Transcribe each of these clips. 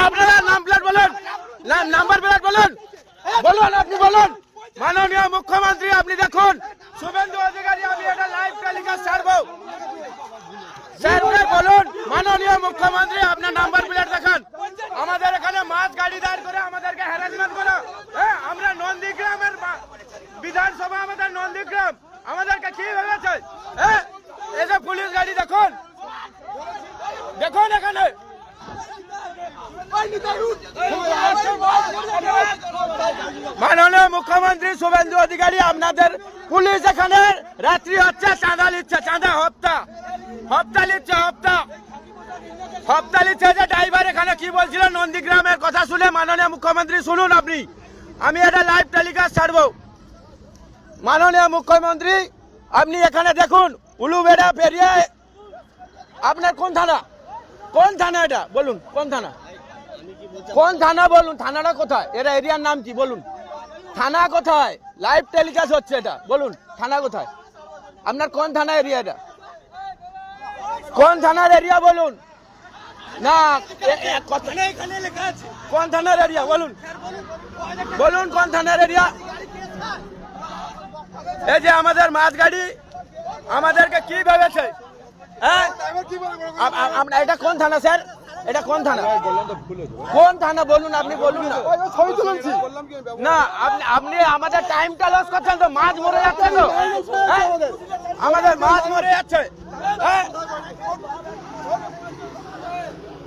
আপনারা নাম প্লেট বলুন, নাম্বার প্লেট বলুন, বলুন আপনি বলুন। মাননীয় মুখ্যমন্ত্রী আপনি দেখুন, শুভেন্দু অধিকারী, আমি এটা লাইভ টেলিকাস্ট ছাড়বো। স্যার বলুন, মাননীয় মুখ্যমন্ত্রী আপনার নাম্বার প্লেট দেখান। আমাদের এখানে মাছ গাড়ি দাঁড় করে আমাদেরকে হ্যারাসমেন্ট করো। হ্যাঁ, আমরা নন্দীগ্রামের বিধানসভা, আমাদের নন্দীগ্রাম, আমাদেরকে কি ভেবেছে? হ্যাঁ, এই যে পুলিশ গাড়ি দেখুন, দেখুন এখানে মাননীয় মুখ্যমন্ত্রী শুভেন্দু অধিকারী, আপনাদের পুলিশ এখানে রাত্রি হচ্ছে, চাঁদা নিচ্ছে, চাঁদা হপ্তা নিচ্ছে, হপ্তা নিচ্ছে। যে ড্রাইভার এখানে কি বলছিল নন্দীগ্রামের কথা শুনে, মাননীয় মুখ্যমন্ত্রী শুনুন আপনি, আমি এটা লাইভ টেলিকাস্ট ছাড়বো। মাননীয় মুখ্যমন্ত্রী আপনি এখানে দেখুন, উলুবেড়া পেরিয়ে আপনার কোন থানা, কোন থানা এটা বলুন, কোন থানা, কোন থানা বলুন, থানাটা কোথায়, এটা এরিয়ার নাম কি বলুন, থানা কোথায়? লাইভ টেলিকাস্ট হচ্ছে এটা, বলুন থানা কোথায়, আপনার কোন থানা এরিয়া, এটা কোন থানার এরিয়া বলুন না, কোন থানার এরিয়া বলুন, বলুন কোন থানার এরিয়া। এই যে আমাদের মাছ গাড়ি আমাদেরকে কি ভেবেছে? হ্যাঁ, এটা কোন থানা স্যার, এটা কোন থানা, কোন থানা বলুন, আপনি বলুন না। না, আপনি আমাদের টাইমটা লস করছেন তো, মাছ মরে যাচ্ছে তো, আমাদের মাছ মরে যাচ্ছে।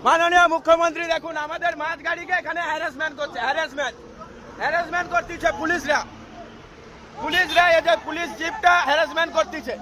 মাননীয় মুখ্যমন্ত্রী দেখুন, আমাদের মাছ গাড়িকে এখানে হ্যারাসমেন্ট করছে, হ্যারাসমেন্ট করতেছে পুলিশরা, এই যে পুলিশ জিপটা হ্যারাসমেন্ট করতেছে।